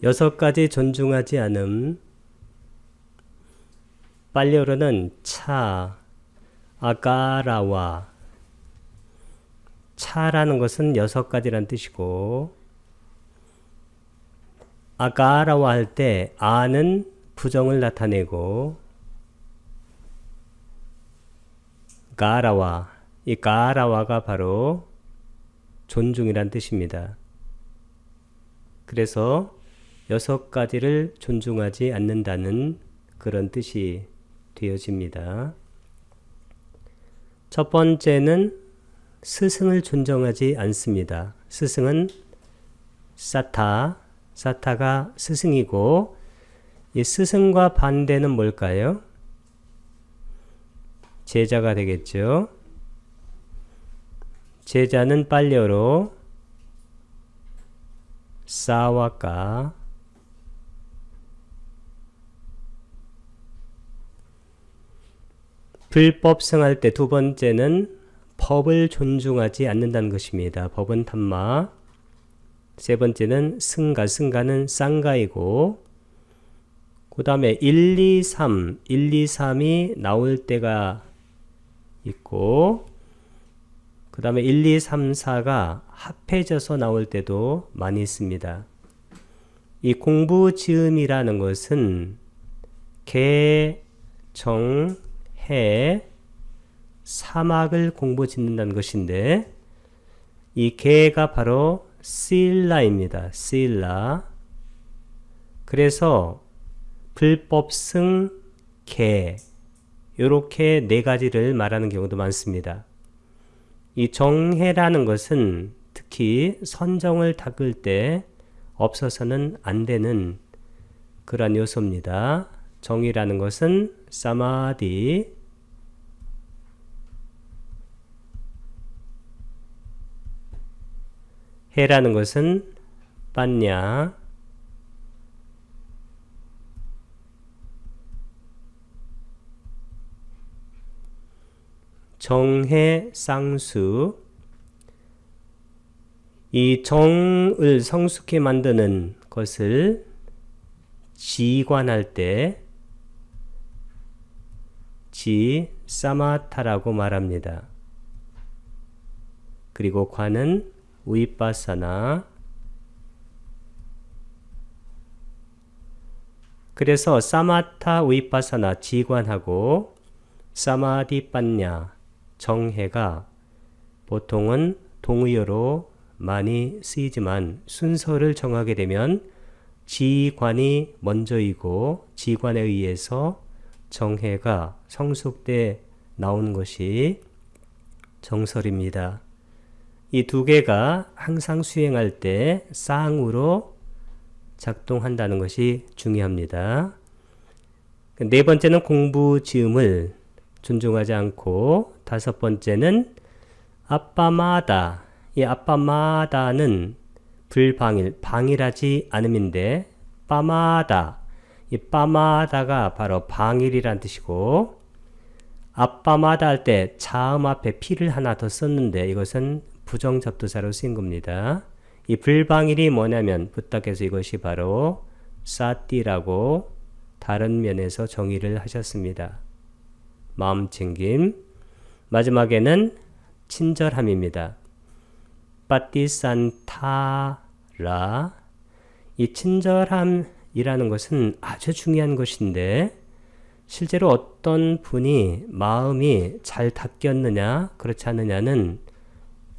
6가지 존중하지 않음. 빨리어로는 차, 아가라와. 차라는 것은 6가지란 뜻이고, 아가라와 할 때 아는 부정을 나타내고, 가라와, 이 가라와가 바로 존중이란 뜻입니다. 그래서 6가지를 존중하지 않는다는 그런 뜻이 되어집니다. 첫 번째는 스승을 존중하지 않습니다. 스승은 사타가 스승이고, 이 스승과 반대는 뭘까요? 제자가 되겠죠. 제자는 빨리어로 사와카. 불법승할 때 두 번째는 법을 존중하지 않는다는 것입니다. 법은 탐마. 세 번째는 승가는 쌍가이고, 그 다음에 1, 2, 3이 나올 때가 있고, 그 다음에 1, 2, 3, 4가 합해져서 나올 때도 많이 있습니다. 이 공부지음이라는 것은 개, 정, 해, 사막을 공부짓는다는 것인데, 이 개가 바로 실라입니다. 실라. 그래서 불법승, 개, 이렇게 4가지를 말하는 경우도 많습니다. 이 정해라는 것은 특히 선정을 닦을 때 없어서는 안 되는 그러한 요소입니다. 정이라는 것은 사마디, 해라는 것은 빠냐, 정해, 쌍수. 이 정을 성숙히 만드는 것을 지관할 때 사마타라고 말합니다. 그리고 관은 위파사나. 그래서 사마타, 위파사나, 지관하고 사마디, 빠냐, 정해가 보통은 동의어로 많이 쓰이지만 순서를 정하게 되면 지관이 먼저이고 지관에 의해서 정해가 성숙돼 나오는 것이 정설입니다. 이 2개가 항상 수행할 때 쌍으로 작동한다는 것이 중요합니다. 4번째는 공부지음을 존중하지 않고, 5번째는 아빠마다. 이 아빠마다는 불방일, 방일하지 않음인데, 빠마다. 이 빠마다가 바로 방일이란 뜻이고, 아빠마다 할 때 자음 앞에 피를 하나 더 썼는데 이것은 부정접두사로 쓰인 겁니다. 이 불방일이 뭐냐면 부탁해서 이것이 바로 사띠라고 다른 면에서 정의를 하셨습니다. 마음챙김. 마지막에는 친절함입니다. 빠띠산타라. 이 친절함이라는 것은 아주 중요한 것인데, 실제로 어떤 분이 마음이 잘 닦였느냐 그렇지 않느냐는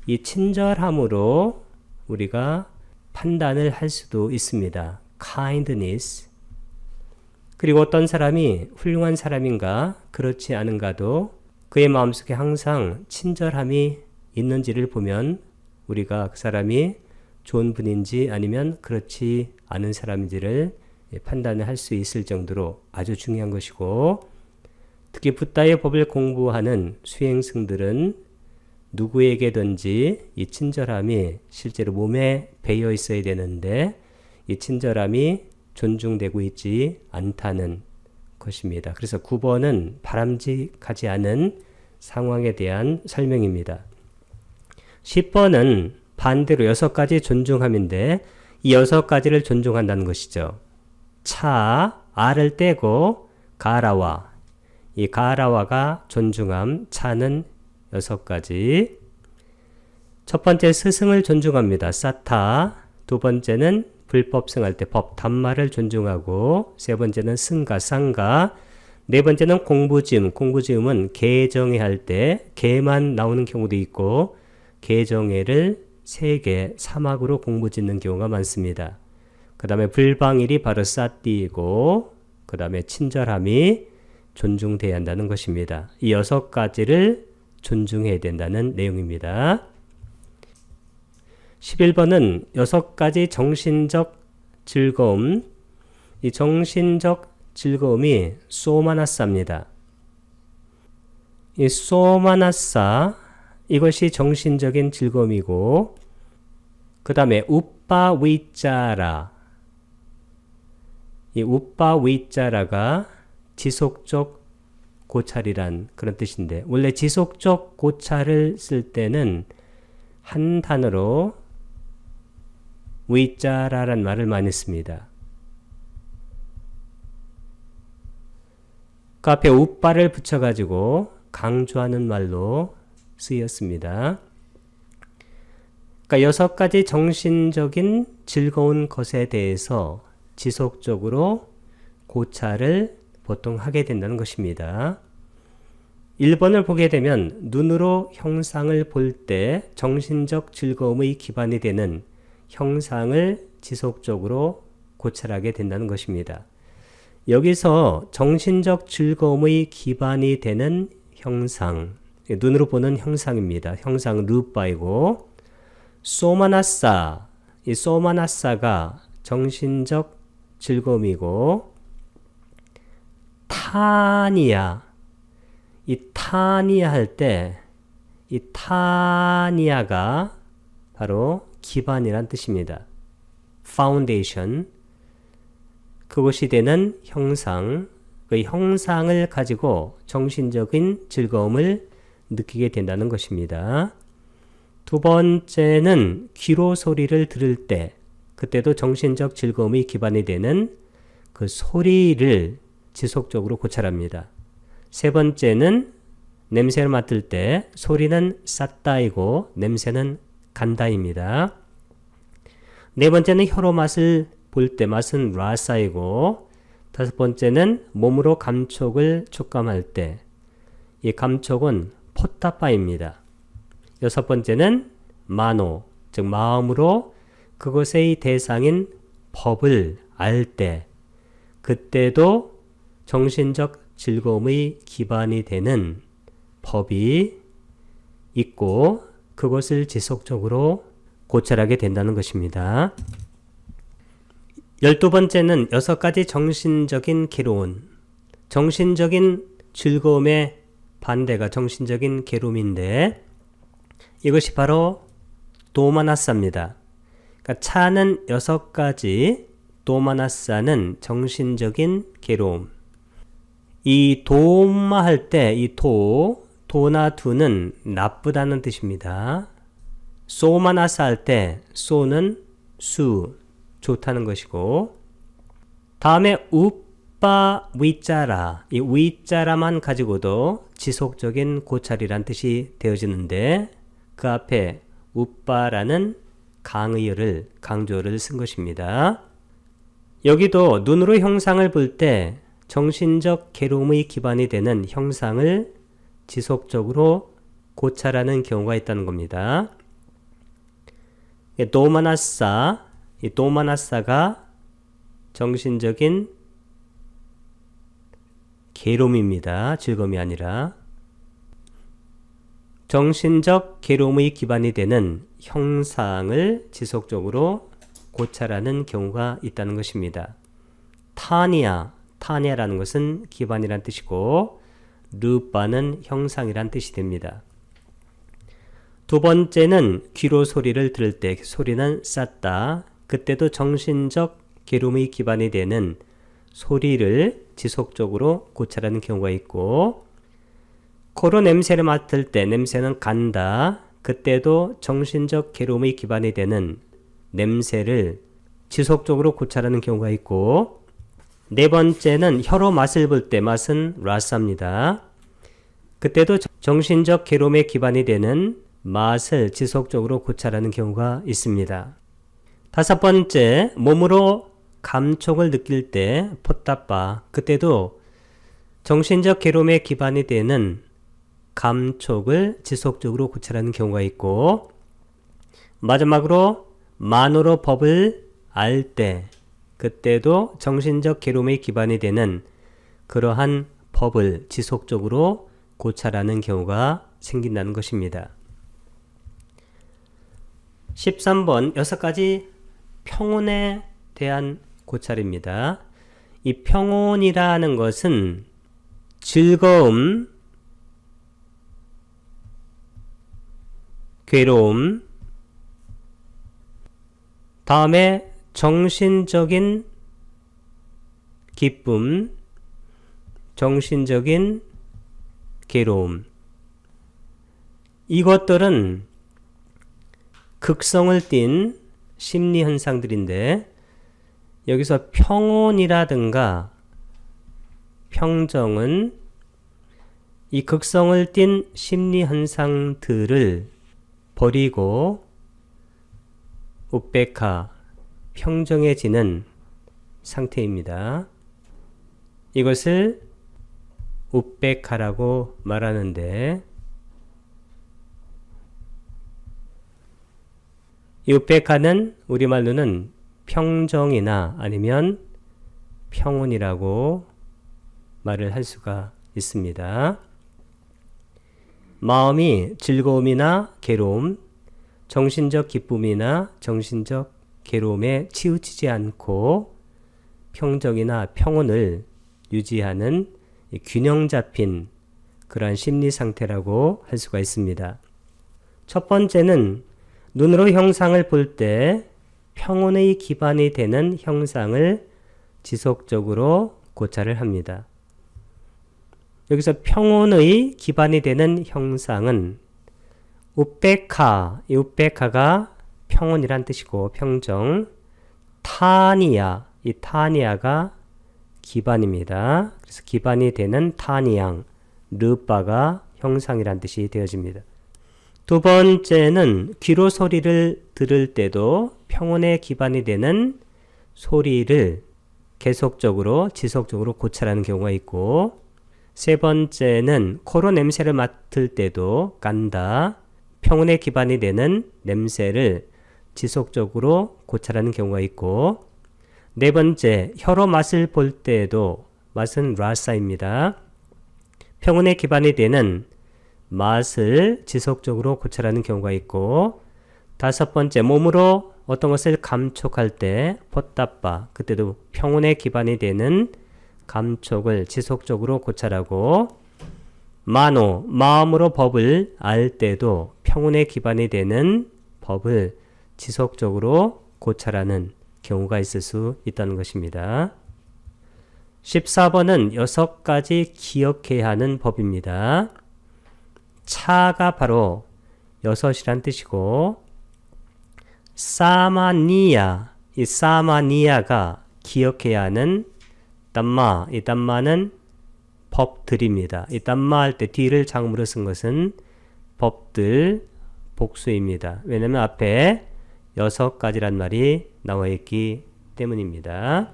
이 친절함으로 우리가 판단을 할 수도 있습니다. kindness. 그리고 어떤 사람이 훌륭한 사람인가 그렇지 않은가도 그의 마음속에 항상 친절함이 있는지를 보면 우리가 그 사람이 좋은 분인지 아니면 그렇지 않은 사람인지를 판단을 할 수 있을 정도로 아주 중요한 것이고, 특히 붓다의 법을 공부하는 수행승들은 누구에게든지 이 친절함이 실제로 몸에 배어 있어야 되는데 이 친절함이 존중되고 있지 않다는 것입니다. 그래서 9번은 바람직하지 않은 상황에 대한 설명입니다. 10번은 반대로 6가지 존중함인데, 이 6가지를 존중한다는 것이죠. 차, 아를 떼고 가라와, 이 가라와가 존중함, 차는 6가지. 첫 번째 스승을 존중합니다. 사타. 두 번째는 불법 승할 때 법, 단말을 존중하고, 세 번째는 승가, 상가. 네 번째는 공부지음. 공부지음은 개정회 할 때 개만 나오는 경우도 있고 개정회를 3개, 3학으로 공부 짓는 경우가 많습니다. 그 다음에 불방일이 바로 싸띠이고 그 다음에 친절함이 존중돼야 한다는 것입니다. 이 6가지를 존중해야 된다는 내용입니다. 11번은 6가지 정신적 즐거움. 이 정신적 즐거움이 소마나사입니다. 이 소마나사, 이것이 정신적인 즐거움이고, 그 다음에 우빠위짜라. 이 우빠위짜라가 지속적 고찰이란 그런 뜻인데, 원래 지속적 고찰을 쓸 때는 한 단어로 위짜라란 말을 많이 씁니다. 그 앞에 우빠를 붙여가지고 강조하는 말로 쓰였습니다. 그러니까 6가지 정신적인 즐거운 것에 대해서 지속적으로 고찰을 보통 하게 된다는 것입니다. 1번을 보게 되면 눈으로 형상을 볼 때 정신적 즐거움의 기반이 되는 형상을 지속적으로 고찰하게 된다는 것입니다. 여기서 정신적 즐거움의 기반이 되는 형상, 눈으로 보는 형상입니다. 형상 루빠이고, 소마나사, 이 소마나사가 정신적 즐거움이고, 타니아, 이 타니아 할 때 이 타니아가 바로 기반이란 뜻입니다. 파운데이션, 그것이 되는 형상, 그 형상을 가지고 정신적인 즐거움을 느끼게 된다는 것입니다. 두 번째는 귀로 소리를 들을 때, 그때도 정신적 즐거움이 기반이 되는 그 소리를 지속적으로 고찰합니다. 세 번째는 냄새를 맡을 때 소리는 쌌다이고 냄새는 간다입니다. 네 번째는 혀로 맛을 볼 때 맛은 라사이고, 다섯 번째는 몸으로 감촉을 촉감할 때 이 감촉은 포타파입니다. 여섯 번째는 마노, 즉 마음으로 그것의 대상인 법을 알 때, 그때도 정신적 즐거움의 기반이 되는 법이 있고 그것을 지속적으로 고찰하게 된다는 것입니다. 12번째는 6가지 정신적인 괴로움. 정신적인 즐거움의 반대가 정신적인 괴로움인데 이것이 바로 도마나사입니다. 그러니까 차는 6가지, 도마나사는 정신적인 괴로움. 이 도마 할 때 이 도나 두는 나쁘다는 뜻입니다. 소마나사 할 때 소는 수, 좋다는 것이고, 다음에 우빠 위짜라, 이 위짜라만 가지고도 지속적인 고찰이란 뜻이 되어지는데 그 앞에 우빠라는 강의어를, 강조를 쓴 것입니다. 여기도 눈으로 형상을 볼 때 정신적 괴로움의 기반이 되는 형상을 지속적으로 고찰하는 경우가 있다는 겁니다. 도마나사, 이 도마나사가 정신적인 괴로움입니다. 즐거움이 아니라 정신적 괴로움의 기반이 되는 형상을 지속적으로 고찰하는 경우가 있다는 것입니다. 타니아라는 것은 기반이란 뜻이고 루빠는 형상이란 뜻이 됩니다. 두 번째는 귀로 소리를 들을 때 소리는 쌌다. 그때도 정신적 괴로움의 기반이 되는 소리를 지속적으로 고찰하는 경우가 있고, 코로 냄새를 맡을 때 냄새는 간다. 그때도 정신적 괴로움의 기반이 되는 냄새를 지속적으로 고찰하는 경우가 있고, 네 번째는 혀로 맛을 볼 때 맛은 라사입니다. 그때도 정신적 괴로움에 기반이 되는 맛을 지속적으로 고찰하는 경우가 있습니다. 다섯 번째, 몸으로 감촉을 느낄 때 포따빠, 그때도 정신적 괴로움에 기반이 되는 감촉을 지속적으로 고찰하는 경우가 있고, 마지막으로 만으로 법을 알 때, 그때도 정신적 괴로움에 기반이 되는 그러한 법을 지속적으로 고찰하는 경우가 생긴다는 것입니다. 13번 6가지 평온에 대한 고찰입니다. 이 평온이라는 것은 즐거움, 괴로움, 다음에 정신적인 기쁨, 정신적인 괴로움, 이것들은 극성을 띤 심리 현상들인데, 여기서 평온이라든가 평정은 이 극성을 띤 심리 현상들을 버리고 우페카, 평정해지는 상태입니다. 이것을 우페카라고 말하는데, 이 우페카는 우리말로는 평정이나 아니면 평온이라고 말을 할 수가 있습니다. 마음이 즐거움이나 괴로움, 정신적 기쁨이나 정신적 괴로움에 치우치지 않고 평정이나 평온을 유지하는 균형 잡힌 그러한 심리 상태라고 할 수가 있습니다. 첫 번째는 눈으로 형상을 볼 때 평온의 기반이 되는 형상을 지속적으로 고찰을 합니다. 여기서 평온의 기반이 되는 형상은 우페카, 이 우페카가 평온이란 뜻이고 평정, 타니야, 이 타니야가 기반입니다. 그래서 기반이 되는 타니양, 르빠가 형상이란 뜻이 되어집니다. 두 번째는 귀로 소리를 들을 때도 평온의 기반이 되는 소리를 계속적으로 지속적으로 고찰하는 경우가 있고, 세 번째는 코로 냄새를 맡을 때도 간다, 평온의 기반이 되는 냄새를 지속적으로 고찰하는 경우가 있고, 네 번째 혀로 맛을 볼 때도 맛은 라사입니다. 평온의 기반이 되는 맛을 지속적으로 고찰하는 경우가 있고, 다섯 번째 몸으로 어떤 것을 감촉할 때 포따빠, 그때도 평온의 기반이 되는 감촉을 지속적으로 고찰하고, 마노 마음으로 법을 알 때도 평온의 기반이 되는 법을 지속적으로 고찰하는 경우가 있을 수 있다는 것입니다. 14번은 6가지 기억해야 하는 법입니다. 차가 바로 6이란 뜻이고, 사마니아, 이 사마니아가 기억해야 하는 담마, 이 담마는 법들입니다. 이 담마 할 때 뒤를 장무로 쓴 것은 법들, 복수입니다. 왜냐하면 앞에 6가지란 말이 나와 있기 때문입니다.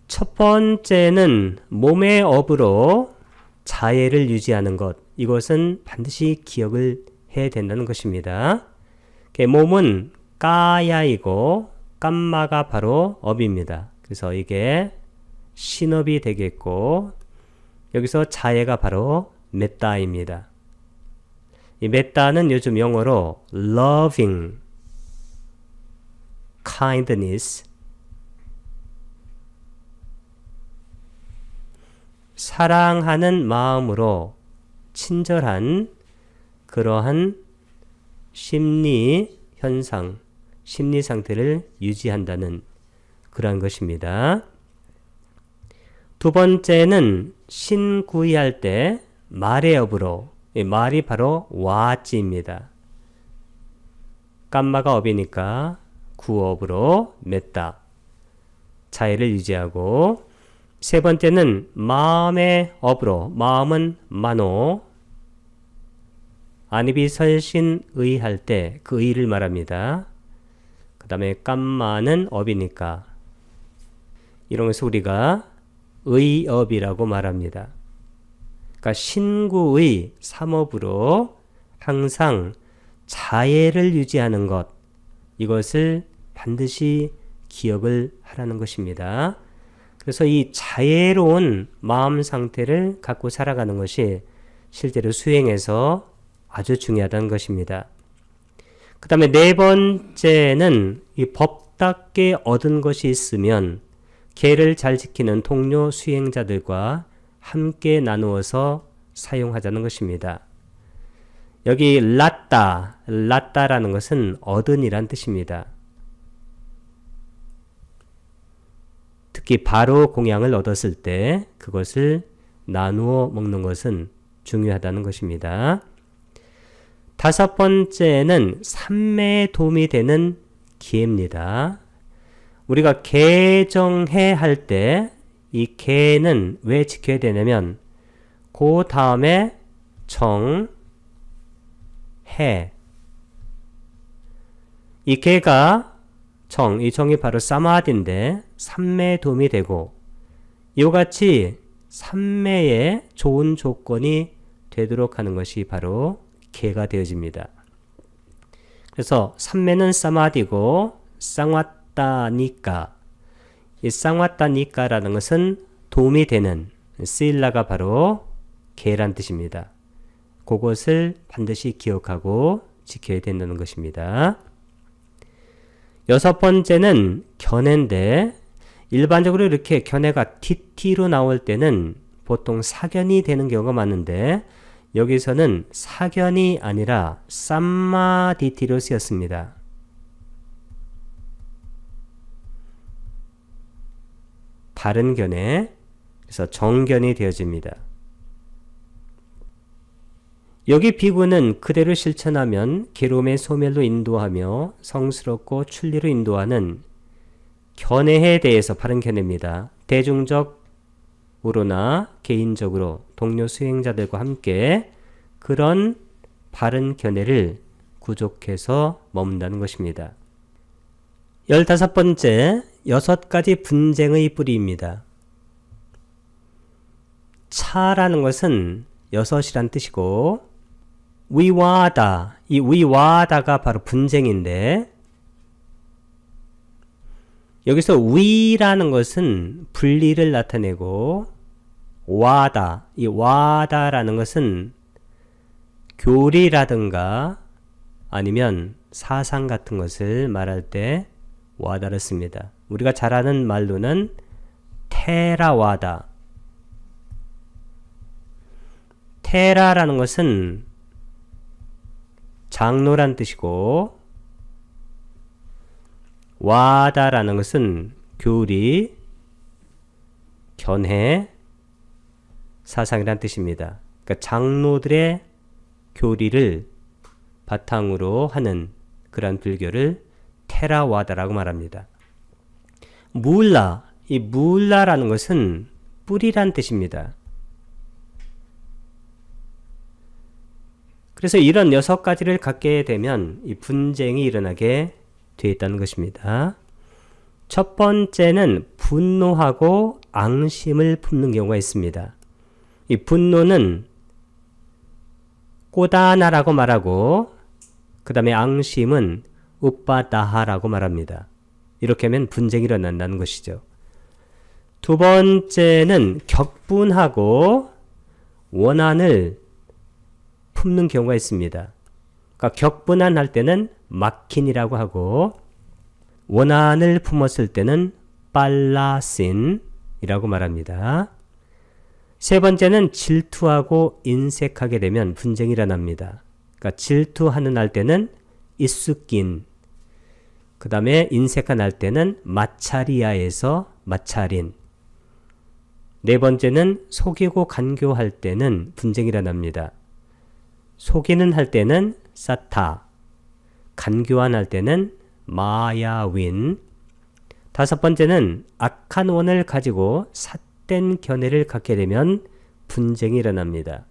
첫 번째는 몸의 업으로 자애를 유지하는 것, 이것은 반드시 기억을 해야 된다는 것입니다. 몸은 까야이고 깜마가 바로 업입니다. 그래서 이게 신업이 되겠고, 여기서 자애가 바로 메따입니다. 이 메따는 요즘 영어로 loving, kindness, 사랑하는 마음으로 친절한 그러한 심리 현상, 심리 상태를 유지한다는 그러한 것입니다. 두 번째는 신구이할 때 말의 업으로, 이 말이 바로 와찌입니다. 깜마가 업이니까 구업으로 맺다. 자애를 유지하고 세 번째는 마음의 업으로 마음은 만오 안입이 설신의 할 때 그 의를 말합니다. 그 다음에 깜마는 업이니까 이런 것을 우리가 의업이라고 말합니다. 그러니까 신구의 삼업으로 항상 자애를 유지하는 것 이것을 반드시 기억을 하라는 것입니다. 그래서 이 자애로운 마음 상태를 갖고 살아가는 것이 실제로 수행에서 아주 중요하다는 것입니다. 그 다음에 네 번째는 이 법답게 얻은 것이 있으면 계를 잘 지키는 동료 수행자들과 함께 나누어서 사용하자는 것입니다. 여기 라따라는 것은 얻은이란 뜻입니다. 특히 바로 공양을 얻었을 때 그것을 나누어 먹는 것은 중요하다는 것입니다. 다섯 번째는 삼매에 도움이 되는 기회입니다. 우리가 개정해 할 때 이 개는 왜 지켜야 되냐면 그 다음에 정, 해. 이 개가 이 정이 바로 사마디인데 삼매에 도움이 되고 이와 같이 삼매에 좋은 조건이 되도록 하는 것이 바로 개가 되어집니다. 그래서 삼매는 사마디고 쌍왔다니까 이 쌍왔다니까라는 것은 도움이 되는 시일라가 바로 개란 뜻입니다. 그것을 반드시 기억하고 지켜야 된다는 것입니다. 여섯 번째는 견해인데 일반적으로 이렇게 견해가 TT로 나올 때는 보통 사견이 되는 경우가 많은데 여기서는 사견이 아니라 삼마디티로 쓰였습니다. 바른 견해, 그래서 정견이 되어집니다. 여기 비구는 그대로 실천하면 괴로움의 소멸로 인도하며 성스럽고 출리로 인도하는 견해에 대해서 바른 견해입니다. 대중적으로나 개인적으로 동료 수행자들과 함께 그런 바른 견해를 구족해서 머문다는 것입니다. 15번째, 6가지 분쟁의 뿌리입니다. 차라는 것은 6이란 뜻이고 위와다, 이 위와다가 바로 분쟁인데 여기서 위라는 것은 분리를 나타내고 와다, 이 와다라는 것은 교리라든가 아니면 사상 같은 것을 말할 때 와다를 씁니다. 우리가 잘 아는 말로는 테라와다. 테라라는 것은 장로란 뜻이고 와다라는 것은 교리, 견해, 사상이란 뜻입니다. 그러니까 장로들의 교리를 바탕으로 하는 그러한 불교를 테라와다라고 말합니다. 이 물라라는 것은 뿌리란 뜻입니다. 그래서 이런 6가지를 갖게 되면 이 분쟁이 일어나게 되어 있다는 것입니다. 첫 번째는 분노하고 앙심을 품는 경우가 있습니다. 이 분노는 꼬다나라고 말하고 그 다음에 앙심은 우빠다하라고 말합니다. 이렇게 하면 분쟁이 일어난다는 것이죠. 두 번째는 격분하고 원한을 품는 경우가 있습니다. 그러니까 격분한 할 때는 막힌이라고 하고 원한을 품었을 때는 빨라신이라고 말합니다. 세 번째는 질투하고 인색하게 되면 분쟁이 일어납니다. 그러니까 질투하는 할 때는 이수낀, 그 다음에 인색한 할 때는 마차리아에서 마차린. 네 번째는 속이고 간교할 때는 분쟁이 일어납니다. 속이는 할 때는 사타, 간교한 할 때는 마야윈. 다섯 번째는 악한 원을 가지고 삿된 견해를 갖게 되면 분쟁이 일어납니다.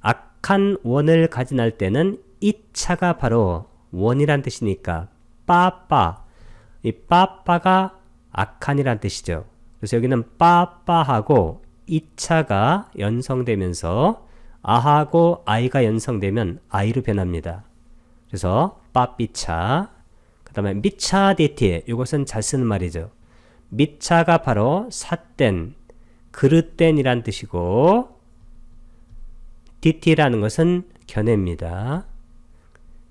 악한 원을 가진할 때는 이 차가 바로 원이란 뜻이니까 빠빠. 이 빠빠가 악한이란 뜻이죠. 그래서 여기는 빠빠하고 이 차가 연성되면서 아하고 아이가 연성되면 아이로 변합니다. 그래서 빠삐차. 그 다음에 미차디티. 이것은 잘 쓰는 말이죠. 미차가 바로 삿된, 그릇된이란 뜻이고 디티라는 것은 견해입니다.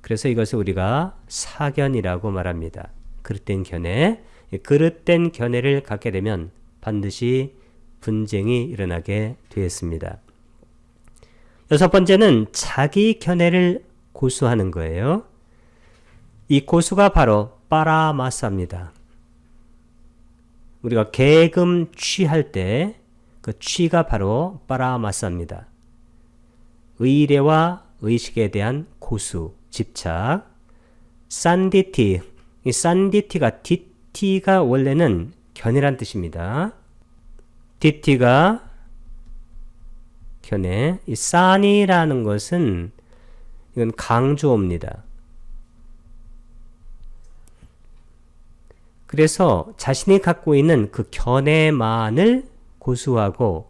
그래서 이것을 우리가 사견이라고 말합니다. 그릇된 견해. 그릇된 견해를 갖게 되면 반드시 분쟁이 일어나게 되었습니다. 여섯 번째는 자기 견해를 고수하는 거예요. 이 고수가 바로 빠라마사입니다. 우리가 계금 취할 때 그 취가 바로 빠라마사입니다. 의례와 의식에 대한 고수, 집착. 산디티. 이 산디티가 디티가 원래는 견해란 뜻입니다. 디티가 견해. 이 산이라는 것은 이건 강조어입니다. 그래서 자신이 갖고 있는 그 견해만을 고수하고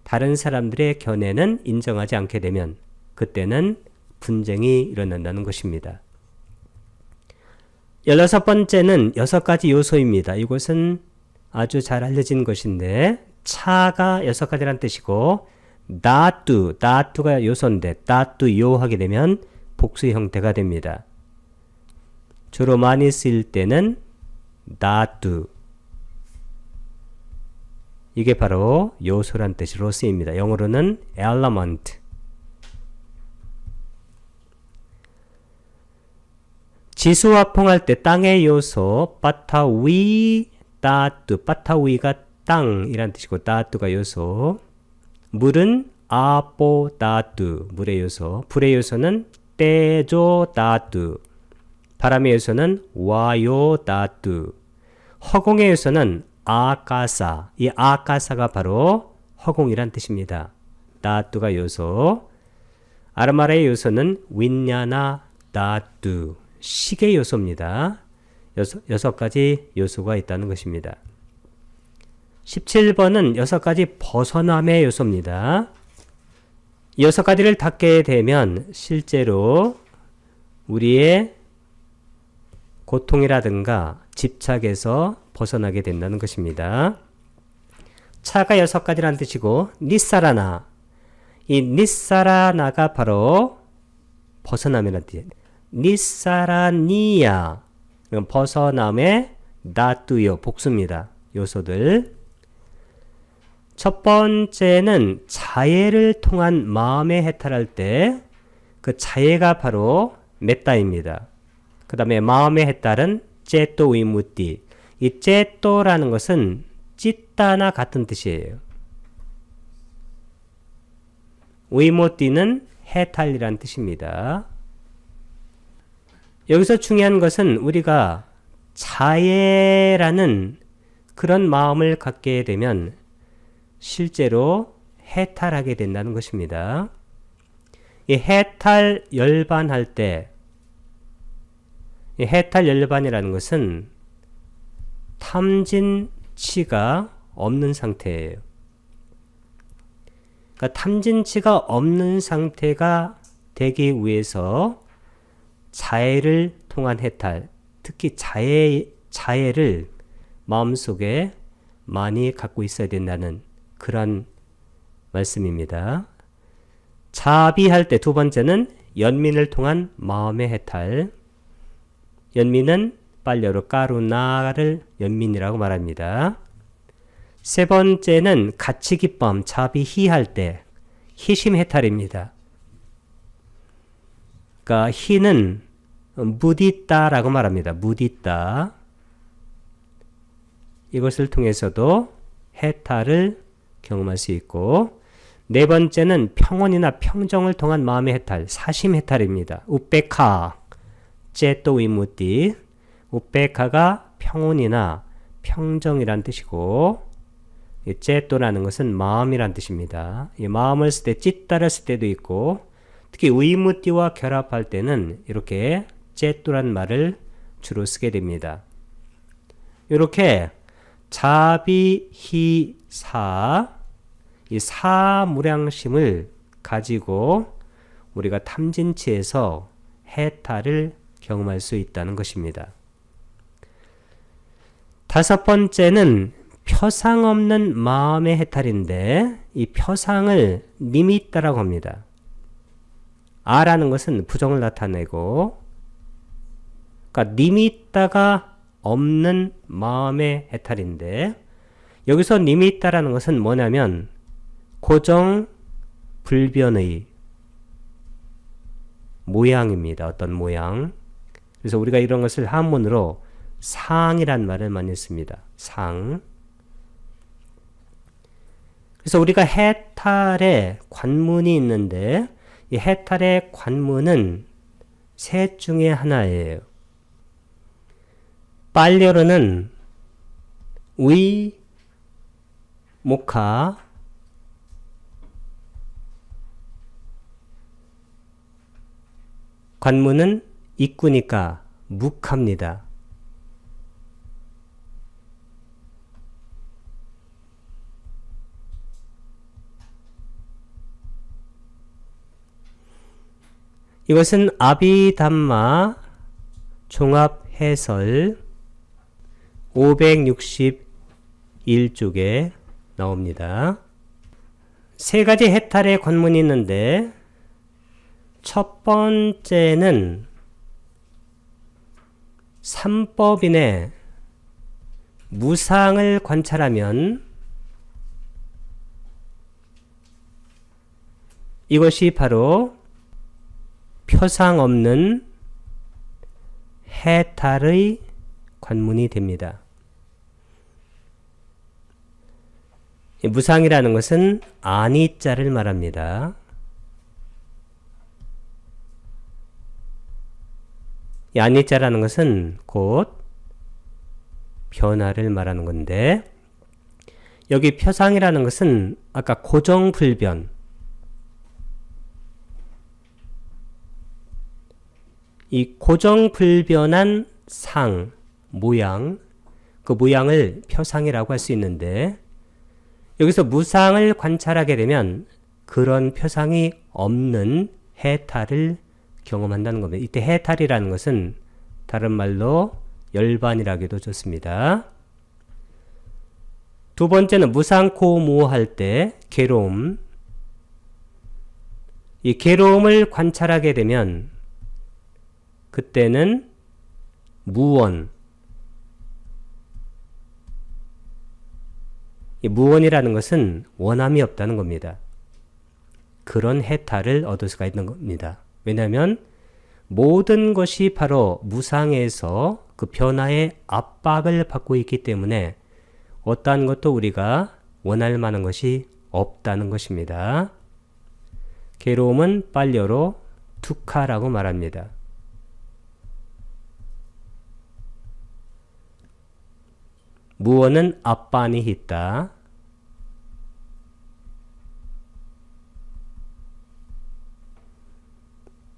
다른 사람들의 견해는 인정하지 않게 되면 그때는 분쟁이 일어난다는 것입니다. 16번째는 6가지 요소입니다. 이것은 아주 잘 알려진 것인데 차가 6가지란 뜻이고 다투가 요소인데 다투요 하게 되면 복수 형태가 됩니다. 주로 많이 쓰일 때는 다투. 이게 바로 요소란 뜻으로 쓰입니다. 영어로는 element. 지수화풍할 때 땅의 요소 빠타위 다투. 빠타위가 땅이란 뜻이고 다투가 요소. 물은 아포 다투. 물의 요소. 불의 요소는 떼조 다투. 바람의 요소는 와요 다투. 허공의 요소는 아카사. 이 아카사가 바로 허공이란 뜻입니다. 다투가 요소. 아르마라의 요소는 윈냐나 다투. 식의 요소입니다. 6가지 요소가 있다는 것입니다. 17번은 6가지 벗어남의 요소입니다. 6가지를 닫게 되면 실제로 우리의 고통이라든가 집착에서 벗어나게 된다는 것입니다. 차가 6가지란 뜻이고 니사라나. 이 니사라나가 바로 벗어남이라는 뜻이에요. 니사라니야. 벗어남의 다투요. 복수입니다. 요소들. 첫 번째는 자해를 통한 마음의 해탈할 때 그 자해가 바로 메따입니다. 그 다음에 마음의 해탈은 째또 위무띠. 이 째또라는 것은 찢다나 같은 뜻이에요. 위무띠는 해탈이란 뜻입니다. 여기서 중요한 것은 우리가 자해라는 그런 마음을 갖게 되면 실제로 해탈하게 된다는 것입니다. 이 해탈 열반할 때, 이 해탈 열반이라는 것은 탐진치가 없는 상태예요. 그러니까 탐진치가 없는 상태가 되기 위해서 자해를 통한 해탈, 특히 자해를 마음속에 많이 갖고 있어야 된다는 그런 말씀입니다. 자비할 때 두 번째는 연민을 통한 마음의 해탈. 연민은 빨려로 까루나를 연민이라고 말합니다. 세 번째는 가치기쁨, 자비희할 때 희심 해탈입니다. 그러니까 희는 무디따라고 말합니다. 무디따. 이것을 통해서도 해탈을 경험할 수 있고, 네 번째는 평온이나 평정을 통한 마음의 해탈, 사심 해탈입니다. 우페카, 째또 위무띠. 우페카가 평온이나 평정이란 뜻이고, 이 째또라는 것은 마음이란 뜻입니다. 이 마음을 쓸 때 찌따를 쓸 때도 있고, 특히 의무띠와 결합할 때는 이렇게 째또란 말을 주로 쓰게 됩니다. 이렇게 자비, 히, 사, 이 사무량심을 가지고 우리가 탐진치에서 해탈을 경험할 수 있다는 것입니다. 다섯 번째는 표상 없는 마음의 해탈인데, 이 표상을 니미따라고 합니다. 아라는 것은 부정을 나타내고, 그러니까 니미따가 없는 마음의 해탈인데, 여기서 니미따라는 것은 뭐냐면 고정 불변의 모양입니다. 어떤 모양. 그래서 우리가 이런 것을 한문으로 상이란 말을 많이 씁니다. 상. 그래서 우리가 해탈의 관문이 있는데, 이 해탈의 관문은 셋 중에 하나예요. 빨려르는 의, 목하, 관문은 입구니까 묵합니다. 이것은 아비담마 종합해설 561쪽에 나옵니다. 세 가지 해탈의 관문이 있는데, 첫 번째는 삼법인의 무상을 관찰하면 이것이 바로 표상 없는 해탈의 관문이 됩니다. 무상이라는 것은 아니자를 말합니다. 이 아니자라는 것은 곧 변화를 말하는 건데, 여기 표상이라는 것은 아까 고정불변, 이 고정불변한 상, 모양, 그 모양을 표상이라고 할 수 있는데, 여기서 무상을 관찰하게 되면 그런 표상이 없는 해탈을 경험한다는 겁니다. 이때 해탈이라는 것은 다른 말로 열반이라기도 좋습니다. 두 번째는 무상코무할 때 괴로움, 이 괴로움을 관찰하게 되면 그때는 무원, 이 무원이라는 것은 원함이 없다는 겁니다. 그런 해탈을 얻을 수가 있는 겁니다. 왜냐하면 모든 것이 바로 무상에서 그 변화의 압박을 받고 있기 때문에 어떠한 것도 우리가 원할 만한 것이 없다는 것입니다. 괴로움은 빨려로 두카라고 말합니다. 무언은 압반이 있다.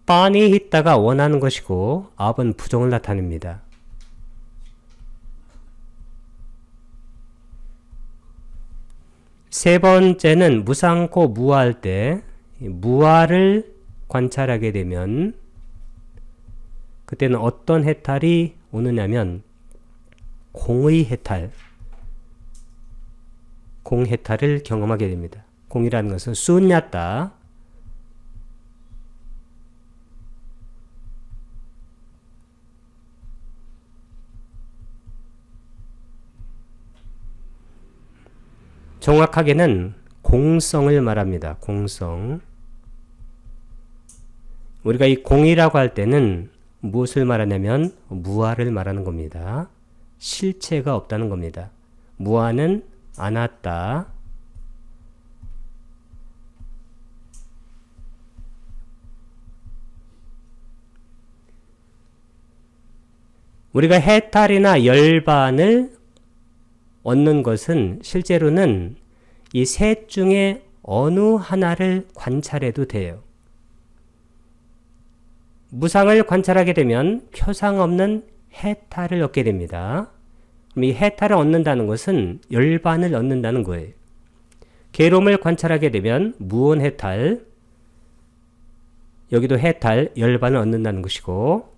빤이 있다가 원하는 것이고 압은 부정을 나타냅니다. 세 번째는 무상코 무아할 때 무아를 관찰하게 되면 그때는 어떤 해탈이 오느냐면 공의 해탈, 공해탈을 경험하게 됩니다. 공이라는 것은 수냐다, 정확하게는 공성을 말합니다. 공성. 우리가 이 공이라고 할 때는 무엇을 말하냐면 무아를 말하는 겁니다. 실체가 없다는 겁니다. 무아는 아나따, 우리가 해탈이나 열반을 얻는 것은 실제로는 이 셋 중에 어느 하나를 관찰해도 돼요. 무상을 관찰하게 되면 표상 없는 해탈을 얻게 됩니다. 그럼 이 해탈을 얻는다는 것은 열반을 얻는다는 거예요. 괴로움을 관찰하게 되면 무언해탈, 여기도 해탈, 열반을 얻는다는 것이고,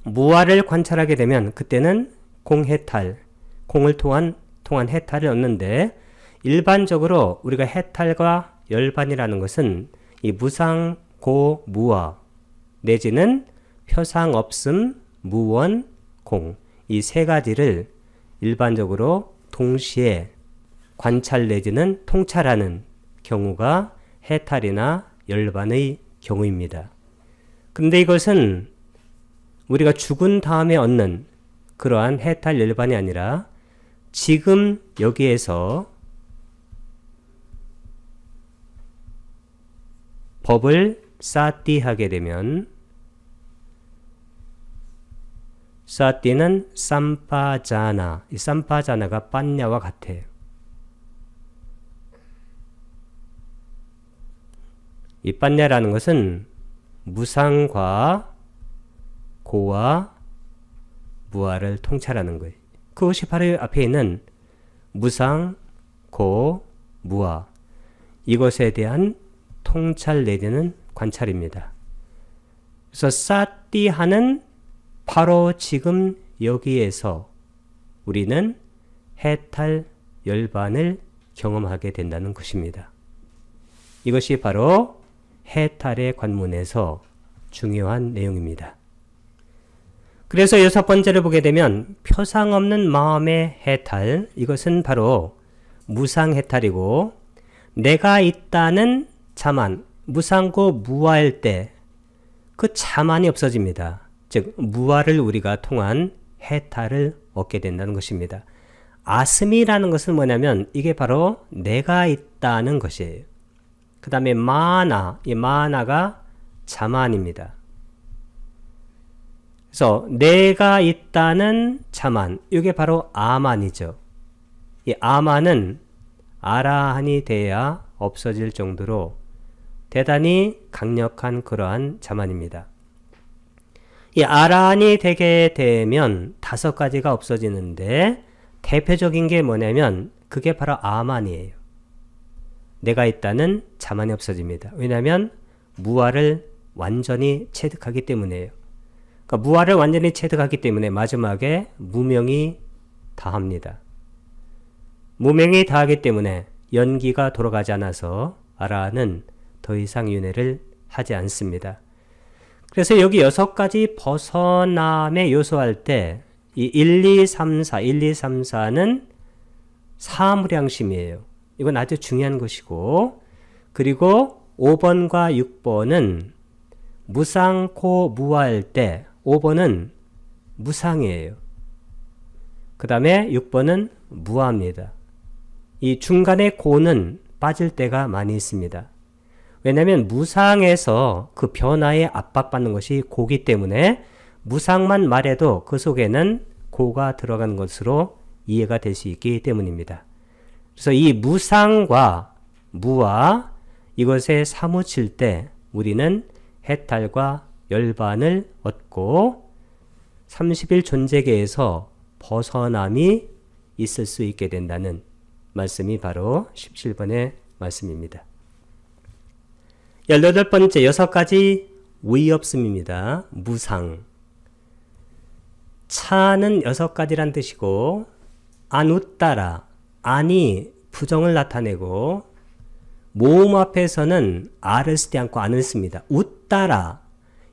무아를 관찰하게 되면 그때는 공해탈, 공을 통한 해탈을 얻는데, 일반적으로 우리가 해탈과 열반이라는 것은 이 무상, 고, 무아 내지는 표상 없음, 무원, 공 이 세 가지를 일반적으로 동시에 관찰 내지는 통찰하는 경우가 해탈이나 열반의 경우입니다. 근데 이것은 우리가 죽은 다음에 얻는 그러한 해탈 열반이 아니라 지금 여기에서 법을 사띠하게 되면, 사띠는 삼파자나, 이 삼파자나가 빤냐와 같아요. 이 빤냐라는 것은 무상과 고와 무아를 통찰하는 거예요. 그것이 바로 앞에 있는 무상, 고, 무아 이것에 대한 통찰 내지는 관찰입니다. 그래서 사띠하는 바로 지금 여기에서 우리는 해탈 열반을 경험하게 된다는 것입니다. 이것이 바로 해탈의 관문에서 중요한 내용입니다. 그래서 여섯 번째를 보게 되면 표상 없는 마음의 해탈, 이것은 바로 무상해탈이고, 내가 있다는 자만, 무상고 무아일 때 그 자만이 없어집니다. 즉 무아를 우리가 통한 해탈을 얻게 된다는 것입니다. 아스미라는 것은 뭐냐면 이게 바로 내가 있다는 것이에요. 그 다음에 마나, 이 마나가 자만입니다. 그래서 내가 있다는 자만, 이게 바로 아만이죠. 이 아만은 아라한이 돼야 없어질 정도로 대단히 강력한 그러한 자만입니다. 이 아라한이 되게 되면 다섯 가지가 없어지는데 대표적인 게 뭐냐면 그게 바로 아만이에요. 내가 있다는 자만이 없어집니다. 왜냐하면 무아를 완전히 체득하기 때문이에요. 그러니까 무아를 완전히 체득하기 때문에 마지막에 무명이 다합니다. 무명이 다하기 때문에 연기가 돌아가지 않아서 아라한은 더 이상 윤회를 하지 않습니다. 그래서 여기 여섯 가지 벗어남의 요소할 때 이 1, 2, 3, 4, 1, 2, 3, 4는 사무량심이에요. 이건 아주 중요한 것이고, 그리고 5번과 6번은 무상코 무아일 때 5번은 무상이에요. 그 다음에 6번은 무아입니다. 이 중간에 고는 빠질 때가 많이 있습니다. 왜냐하면 무상에서 그 변화에 압박받는 것이 고기 때문에 무상만 말해도 그 속에는 고가 들어간 것으로 이해가 될 수 있기 때문입니다. 그래서 이 무상과 무아 이것에 사무칠 때 우리는 해탈과 열반을 얻고 30일 존재계에서 벗어남이 있을 수 있게 된다는 말씀이 바로 17번의 말씀입니다. 18번째, 6가지 위없음입니다. 무상. 차는 6가지란 뜻이고, 안웃따라, 안이 부정을 나타내고, 모음 앞에서는 아를 쓰지 않고 안을 씁니다. 웃따라.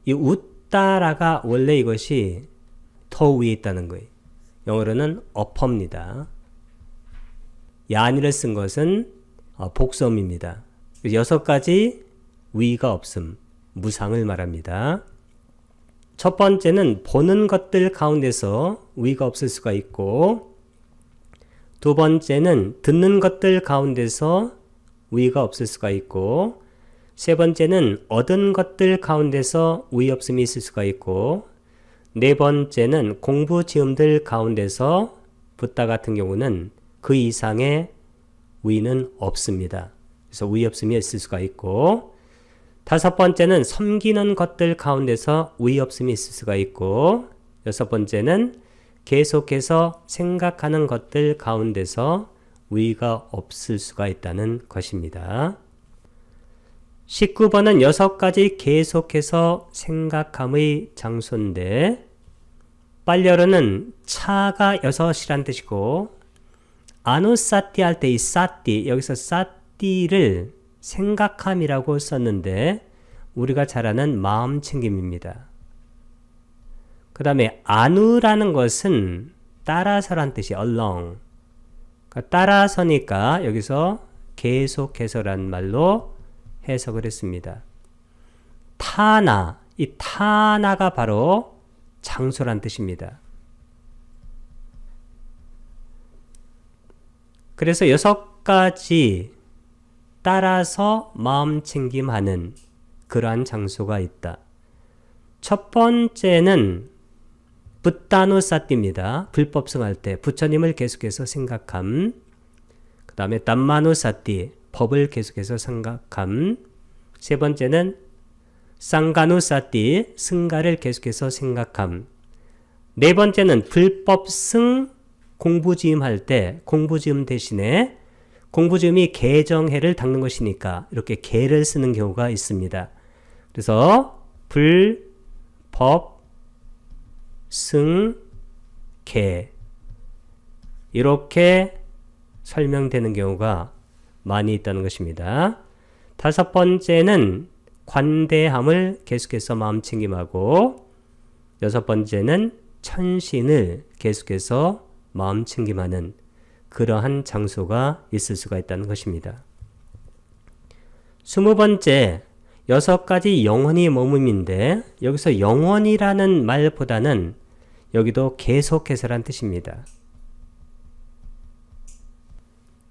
이 웃따라가 원래 이것이 더 위에 있다는 거예요. 영어로는 upper입니다. 야니를 쓴 것은 복수음입니다. 6가지 위가 없음, 무상을 말합니다. 첫 번째는 보는 것들 가운데서 위가 없을 수가 있고, 두 번째는 듣는 것들 가운데서 위가 없을 수가 있고, 세 번째는 얻은 것들 가운데서 위 없음이 있을 수가 있고, 네 번째는 공부지음들 가운데서 붓다 같은 경우는 그 이상의 위는 없습니다. 그래서 위 없음이 있을 수가 있고, 다섯 번째는 섬기는 것들 가운데서 위 없음이 있을 수가 있고, 여섯 번째는 계속해서 생각하는 것들 가운데서 위가 없을 수가 있다는 것입니다. 19번은 6가지 계속해서 생각함의 장소인데, 빨려르는 차가 6이란 뜻이고, 아누사띠 할 때 이 사띠, 여기서 사띠를 생각함이라고 썼는데 우리가 잘 아는 마음 챙김입니다. 그 다음에 아누라는 것은 따라서란 뜻이 along. 그러니까 따라서니까 여기서 계속해서란 말로 해석을 했습니다. 타나, 이 타나가 바로 장소란 뜻입니다. 그래서 6가지 따라서 마음 챙김하는 그러한 장소가 있다. 첫 번째는 붓다누사띠입니다. 불법성할 때 부처님을 계속해서 생각함. 그 다음에 담마누사띠, 법을 계속해서 생각함. 세 번째는 쌍가누사띠, 승가를 계속해서 생각함. 네 번째는 불법승 공부지음 할 때 공부지음 대신에 공부지음이 개정해를 닦는 것이니까 이렇게 개를 쓰는 경우가 있습니다. 그래서 불, 법, 승, 개 이렇게 설명되는 경우가 많이 있다는 것입니다. 다섯 번째는 관대함을 계속해서 마음 챙김하고, 여섯 번째는 천신을 계속해서 마음 챙김하는 그러한 장소가 있을 수가 있다는 것입니다. 20번째, 6가지 영원히 머뭅인데 여기서 영원이라는 말보다는 여기도 계속해서란 뜻입니다.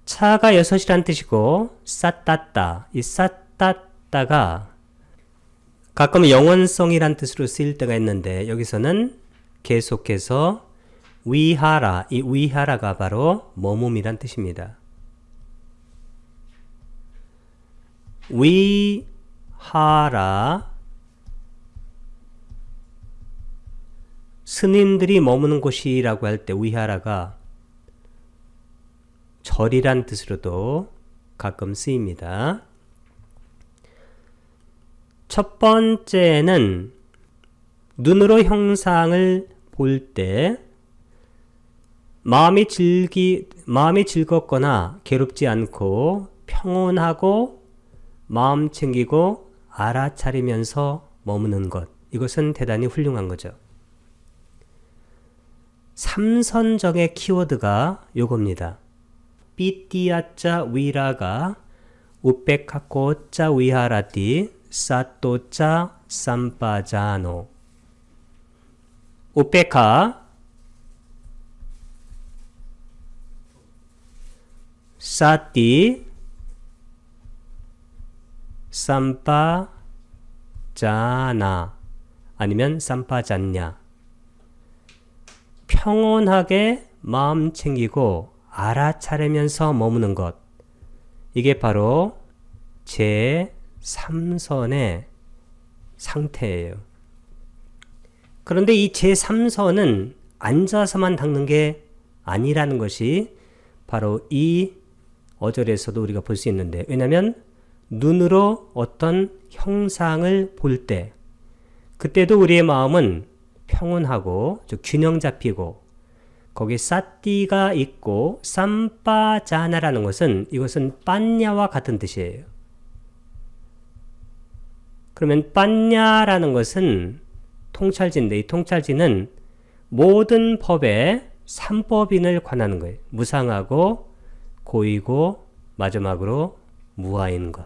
차가 6이란 뜻이고 싸따따, 이 싸따따가 가끔 영원성이란 뜻으로 쓰일 때가 있는데 여기서는 계속해서 위하라, 이 위하라가 바로 머뭅이란 뜻입니다. 위하라, 스님들이 머무는 곳이라고 할 때 위하라가 절이란 뜻으로도 가끔 쓰입니다. 첫 번째는 눈으로 형상을 볼 때 마음이 즐겁거나 괴롭지 않고 평온하고 마음 챙기고 알아차리면서 머무는 것, 이것은 대단히 훌륭한 거죠. 삼선정의 키워드가 요겁니다. 삐띠아짜 위라가 우페카코짜 위하라띠 사또짜 삼빠자노. 우페카 사띠 삼빠자나 아니면 삼빠잔냐. 평온하게 마음 챙기고 알아차리면서 머무는 것, 이게 바로 제3선의 상태예요. 그런데 이 제3선은 앉아서만 닦는 게 아니라는 것이 바로 이 어절에서도 우리가 볼 수 있는데, 왜냐하면 눈으로 어떤 형상을 볼 때 그때도 우리의 마음은 평온하고 균형 잡히고 거기 사띠가 있고 삼빠자나라는 것은 이것은 빤냐와 같은 뜻이에요. 그러면 빤냐라는 것은 통찰지인데 이 통찰지는 모든 법의 삼법인을 관하는 거예요. 무상하고 고이고 마지막으로 무아인 것.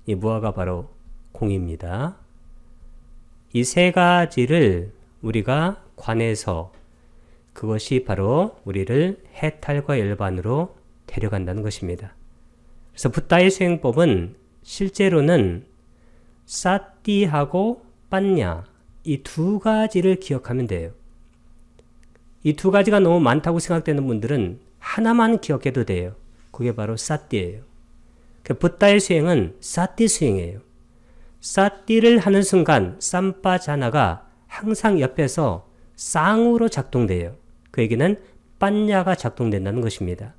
이 무아가 바로 공입니다. 이 세 가지를 우리가 관해서 그것이 바로 우리를 해탈과 열반으로 데려간다는 것입니다. 그래서 붓다의 수행법은 실제로는 사띠하고 빤냐, 이 두 가지를 기억하면 돼요. 이 두 가지가 너무 많다고 생각되는 분들은 하나만 기억해도 돼요. 그게 바로 사띠예요. 붓다의 수행은 사띠 수행이에요. 사띠를 하는 순간 삼빠자나가 항상 옆에서 쌍으로 작동돼요. 그 얘기는 빠냐가 작동된다는 것입니다.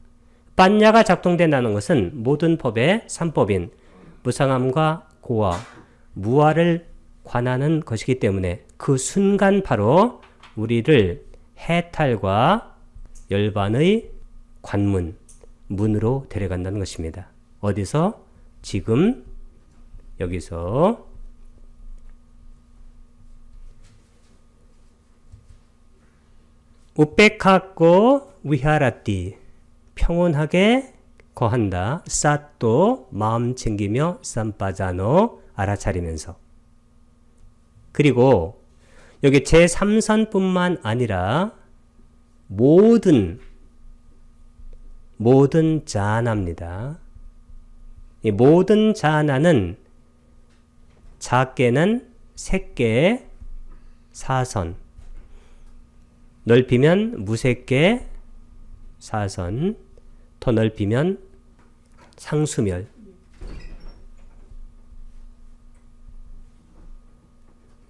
빠냐가 작동된다는 것은 모든 법의 3법인 무상함과 고와 무아를 관하는 것이기 때문에 그 순간 바로 우리를 해탈과 열반의 관문, 문으로 데려간다는 것입니다. 어디서? 지금 여기서 우백하고 위하라띠 평온하게 거한다. 사또 마음 챙기며 삼빠자노 알아차리면서. 그리고 여기 제3선뿐만 아니라 모든 자나입니다. 이 모든 자나는 작게는 색계 사선, 넓히면 무색계 사선, 더 넓히면 상수멸.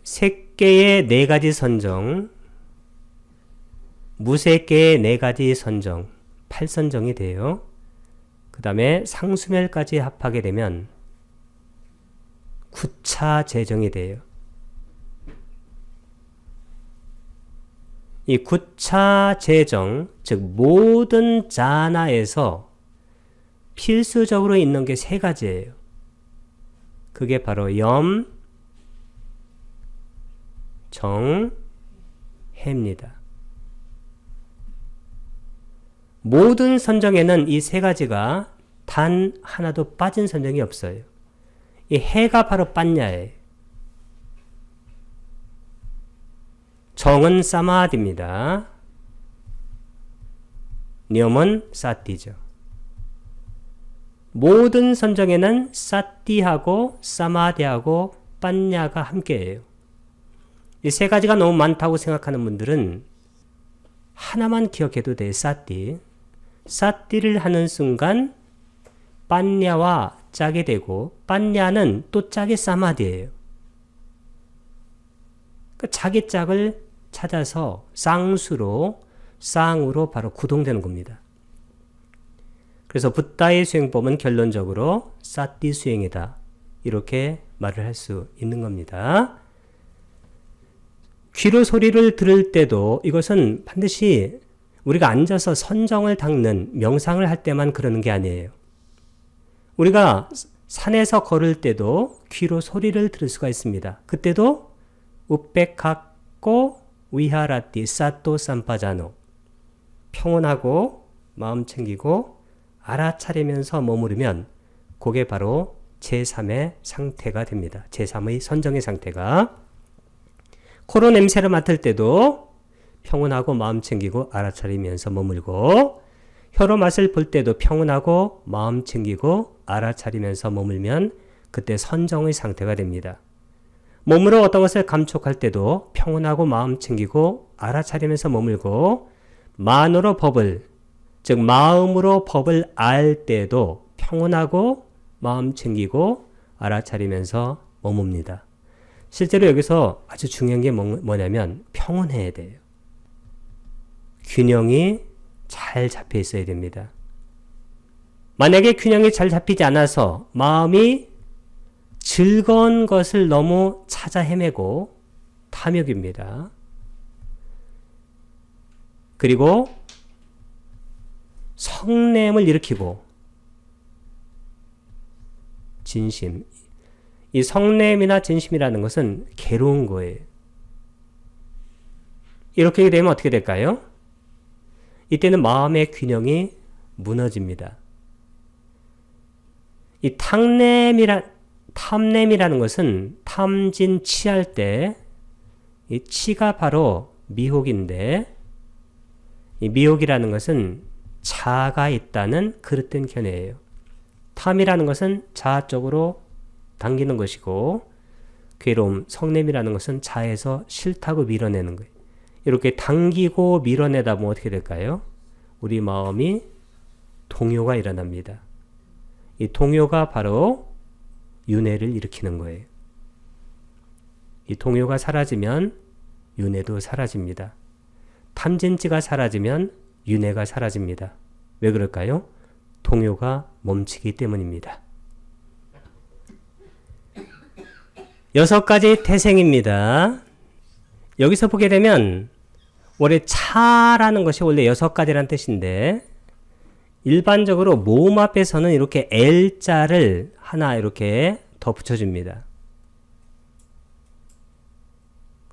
색계의 4가지 선정, 무색계의 4가지 선정, 8선정이 돼요. 그 다음에 상수멸까지 합하게 되면 9차 재정이 돼요. 이 9차 재정, 즉 모든 자나에서 필수적으로 있는 게 3가지예요. 그게 바로 염, 정, 해입니다. 모든 선정에는 이 3가지가 단 하나도 빠진 선정이 없어요. 이 해가 바로 빠냐예요. 정은 사마디입니다. 념은 사띠죠. 모든 선정에는 사띠하고 사마디하고 빠냐가 함께해요. 이 3가지가 너무 많다고 생각하는 분들은 하나만 기억해도 돼요. 사띠. 사띠를 하는 순간 빠냐와 짜게 되고 빠냐는 또 짝이 사마디예요. 그 자기 짝을 찾아서 쌍으로 바로 구동되는 겁니다. 그래서 붓다의 수행법은 결론적으로 사띠 수행이다. 이렇게 말을 할 수 있는 겁니다. 귀로 소리를 들을 때도 이것은 반드시 우리가 앉아서 선정을 닦는 명상을 할 때만 그러는 게 아니에요. 우리가 산에서 걸을 때도 귀로 소리를 들을 수가 있습니다. 그때도 우백하고 위하라띠 사또 삼빠자노 평온하고 마음 챙기고 알아차리면서 머무르면 그게 바로 제3의 상태가 됩니다. 제3의 선정의 상태가. 코로 냄새를 맡을 때도 평온하고 마음 챙기고 알아차리면서 머물고, 혀로 맛을 볼 때도 평온하고 마음 챙기고 알아차리면서 머물면 그때 선정의 상태가 됩니다. 몸으로 어떤 것을 감촉할 때도 평온하고 마음 챙기고 알아차리면서 머물고, 만으로 법을, 즉 마음으로 법을 알 때도 평온하고 마음 챙기고 알아차리면서 머뭅니다. 실제로 여기서 아주 중요한 게 뭐냐면 평온해야 돼요. 균형이 잘 잡혀 있어야 됩니다. 만약에 균형이 잘 잡히지 않아서 마음이 즐거운 것을 너무 찾아 헤매고 탐욕입니다. 그리고 성냄을 일으키고 진심. 이 성냄이나 진심이라는 것은 괴로운 거예요. 이렇게 되면 어떻게 될까요? 이때는 마음의 균형이 무너집니다. 이 탐냄이라는 것은 탐진 치할 때 이 치가 바로 미혹인데, 이 미혹이라는 것은 자가 있다는 그릇된 견해예요. 탐이라는 것은 자아 쪽으로 당기는 것이고, 괴로움, 성냄이라는 것은 자에서 싫다고 밀어내는 거예요. 이렇게 당기고 밀어내다 보면 어떻게 될까요? 우리 마음이 동요가 일어납니다. 이 동요가 바로 윤회를 일으키는 거예요. 이 동요가 사라지면 윤회도 사라집니다. 탐진치가 사라지면 윤회가 사라집니다. 왜 그럴까요? 동요가 멈추기 때문입니다. 6가지 태생입니다. 여기서 보게 되면 원래 차라는 것이 원래 6가지라는 뜻인데 일반적으로 모음 앞에서는 이렇게 L자를 하나 이렇게 더 붙여줍니다.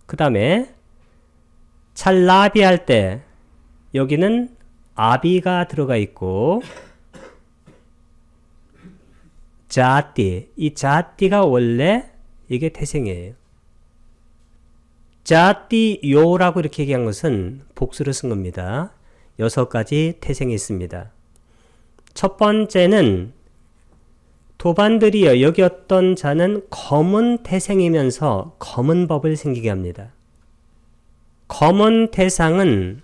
그 다음에 찰라비 할 때 여기는 아비가 들어가 있고 자띠, 이 자띠가 원래 이게 태생이에요. 자띠요라고 이렇게 얘기한 것은 복수를 쓴 겁니다. 6가지 태생이 있습니다. 첫 번째는 도반들이여 여기 어떤 자는 검은 태생이면서 검은 법을 생기게 합니다. 검은 태상은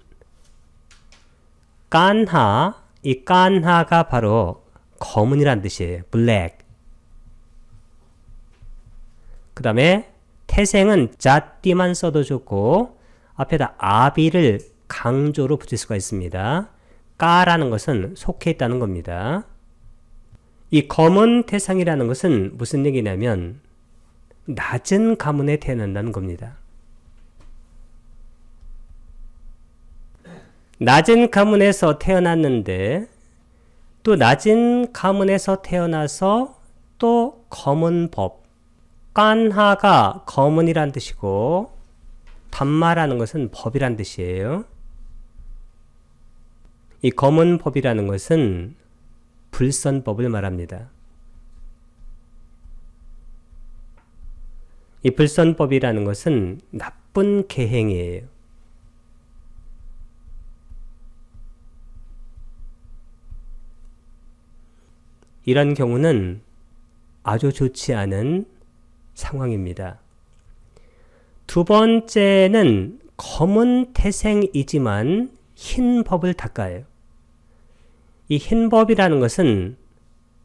깐하, 이 깐하가 바로 검은이란 뜻이에요. 블랙. 그 다음에 태생은 자띠만 써도 좋고 앞에다 아비를 강조로 붙일 수가 있습니다. 까라는 것은 속해 있다는 겁니다. 이 검은 태상이라는 것은 무슨 얘기냐면 낮은 가문에 태어난다는 겁니다. 낮은 가문에서 태어났는데 또 낮은 가문에서 태어나서 또 검은 법, 깐하가 검은이란 뜻이고 단마라는 것은 법이란 뜻이에요. 이 검은 법이라는 것은 불선법을 말합니다. 이 불선법이라는 것은 나쁜 계행이에요. 이런 경우는 아주 좋지 않은 상황입니다. 두 번째는 검은 태생이지만 흰 법을 닦아요. 이 흰 법이라는 것은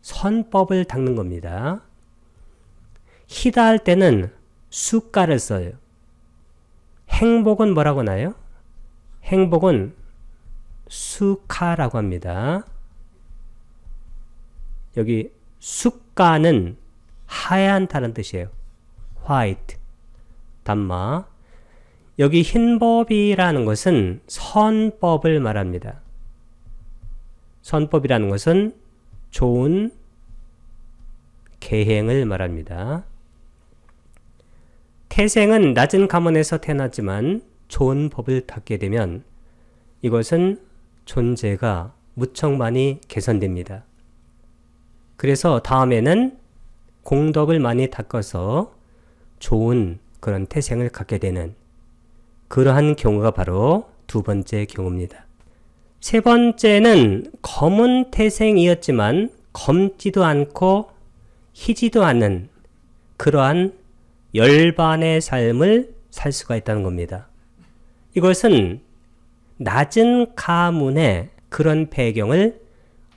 선법을 닦는 겁니다. 희다 할 때는 수가를 써요. 행복은 뭐라고 하나요? 행복은 수카라고 합니다. 여기 수가는 하얀다는 뜻이에요. 화이트, 단마. 여기 흰법이라는 것은 선법을 말합니다. 선법이라는 것은 좋은 계행을 말합니다. 태생은 낮은 가문에서 태어났지만 좋은 법을 닦게 되면 이것은 존재가 무척 많이 개선됩니다. 그래서 다음에는 공덕을 많이 닦아서 좋은 그런 태생을 갖게 되는 그러한 경우가 바로 두 번째 경우입니다. 세 번째는 검은 태생이었지만 검지도 않고 희지도 않은 그러한 열반의 삶을 살 수가 있다는 겁니다. 이것은 낮은 가문의 그런 배경을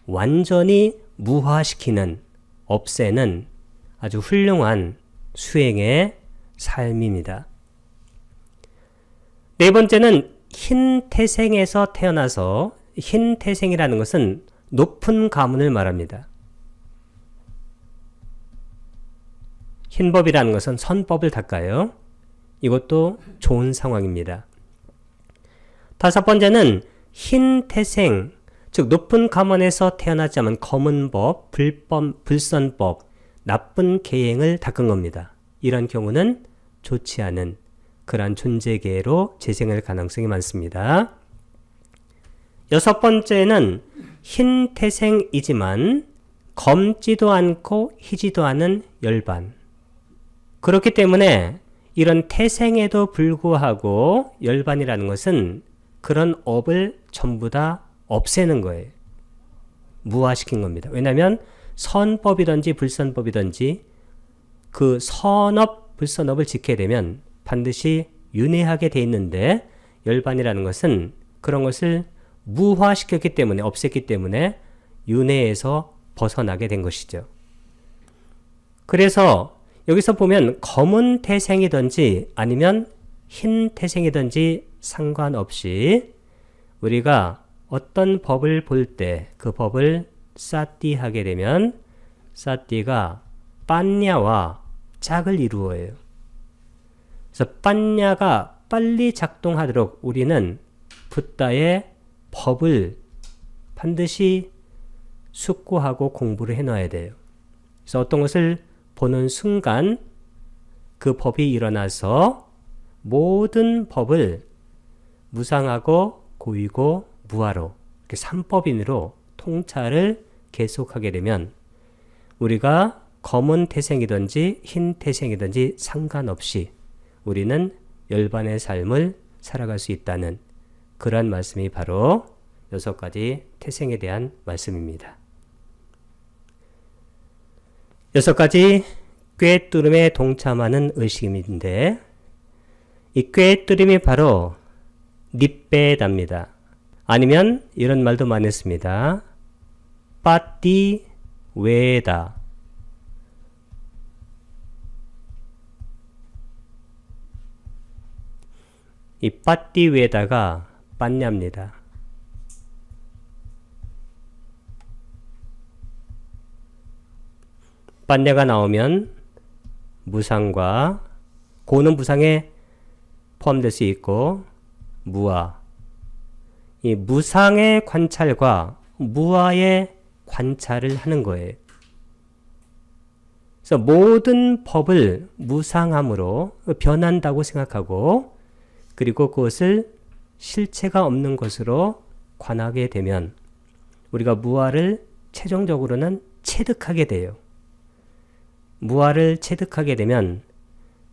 완전히 무화시키는, 없애는 아주 훌륭한 수행의 삶입니다. 네 번째는 흰 태생에서 태어나서, 흰 태생이라는 것은 높은 가문을 말합니다. 흰법이라는 것은 선법을 닦아요. 이것도 좋은 상황입니다. 다섯 번째는 흰 태생, 즉 높은 가문에서 태어나자면 검은 법, 불선법, 나쁜 계행을 닦은 겁니다. 이런 경우는 좋지 않은 그러한 존재계로 재생할 가능성이 많습니다. 여섯 번째는 흰 태생이지만 검지도 않고 희지도 않은 열반. 그렇기 때문에 이런 태생에도 불구하고 열반이라는 것은 그런 업을 전부 다 없애는 거예요. 무화시킨 겁니다. 왜냐하면 선법이든지 불선법이든지 그 선업 불선업을 지켜야 되면 반드시 윤회하게 돼 있는데 열반이라는 것은 그런 것을 무화시켰기 때문에 없앴기 때문에 윤회에서 벗어나게 된 것이죠. 그래서 여기서 보면 검은 태생이든지 아니면 흰 태생이든지 상관없이 우리가 어떤 법을 볼 때 그 법을 사띠하게 되면 사띠가 빠냐와 작을 이루어요. 그래서 빠냐가 빨리 작동하도록 우리는 붓다의 법을 반드시 숙고하고 공부를 해놔야 돼요. 그래서 어떤 것을 보는 순간 그 법이 일어나서 모든 법을 무상하고 고이고 무아로 이렇게 삼법인으로 통찰을 계속하게 되면 우리가 검은 태생이든지 흰 태생이든지 상관없이 우리는 열반의 삶을 살아갈 수 있다는 그러한 말씀이 바로 6가지 태생에 대한 말씀입니다. 6가지 꿰뚫음에 동참하는 의식인데 이 꿰뚫음이 바로 닛베답니다. 아니면 이런 말도 많이 했습니다. 빠띠 웨다. 이 빠띠 웨다가 빠냐입니다. 빠냐가 나오면 무상과 고는 무상에 포함될 수 있고 무아, 이 무상의 관찰과 무아의 관찰을 하는 거예요. 그래서 모든 법을 무상함으로 변한다고 생각하고 그리고 그것을 실체가 없는 것으로 관하게 되면 우리가 무아를 최종적으로는 체득하게 돼요. 무아를 체득하게 되면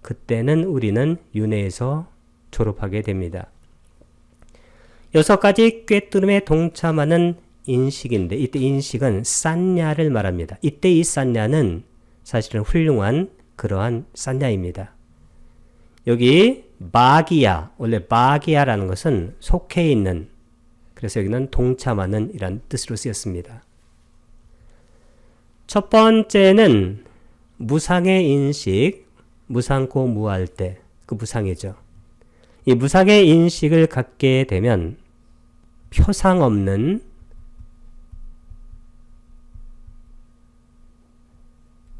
그때는 우리는 윤회에서 졸업하게 됩니다. 6가지 꿰뚫음에 동참하는 인식인데 이때 인식은 산냐를 말합니다. 이때 이 산냐는 사실은 훌륭한 그러한 산냐입니다. 여기 마기야, 원래 마기야라는 것은 속해 있는, 그래서 여기는 동참하는 이란 뜻으로 쓰였습니다. 첫 번째는 무상의 인식, 무상고 무할 때 그 무상이죠. 이 무상의 인식을 갖게 되면 표상 없는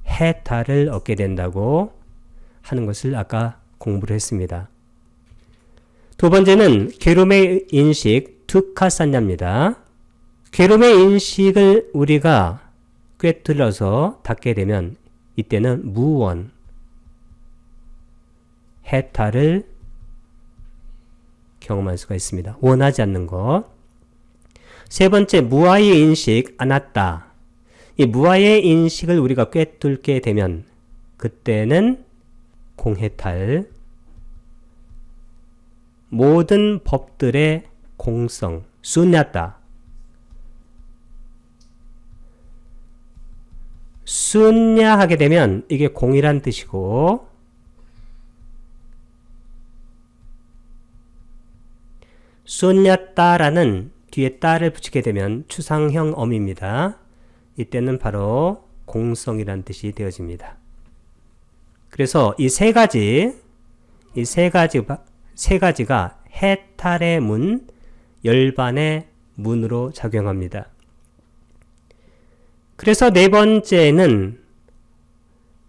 해탈을 얻게 된다고 하는 것을 아까 공부를 했습니다. 두 번째는 괴로움의 인식, 두카산냐입니다. 괴로움의 인식을 우리가 꿰뚫어서 닫게 되면 이때는 무원, 해탈을 경험할 수가 있습니다. 원하지 않는 것. 세 번째, 무아의 인식, 아나따. 이 무아의 인식을 우리가 꿰뚫게 되면 그때는 공해탈, 모든 법들의 공성, 순야따. 순야하게 되면 이게 공이란 뜻이고 순야따라는 뒤에 따를 붙이게 되면 추상형 어미입니다. 이때는 바로 공성이란 뜻이 되어집니다. 그래서 이 세 가지가 해탈의 문, 열반의 문으로 작용합니다. 그래서 네 번째는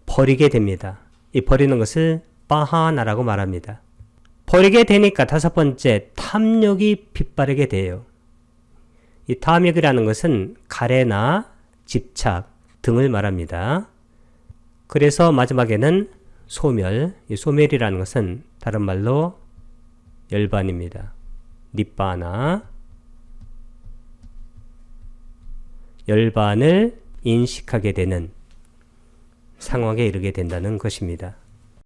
버리게 됩니다. 이 버리는 것을 빠하나라고 말합니다. 버리게 되니까 다섯 번째, 탐욕이 빗바르게 돼요. 이 탐욕이라는 것은 가래나 집착 등을 말합니다. 그래서 마지막에는 소멸, 이 소멸이라는 것은 다른 말로 열반입니다. 닛바나, 열반을 인식하게 되는 상황에 이르게 된다는 것입니다.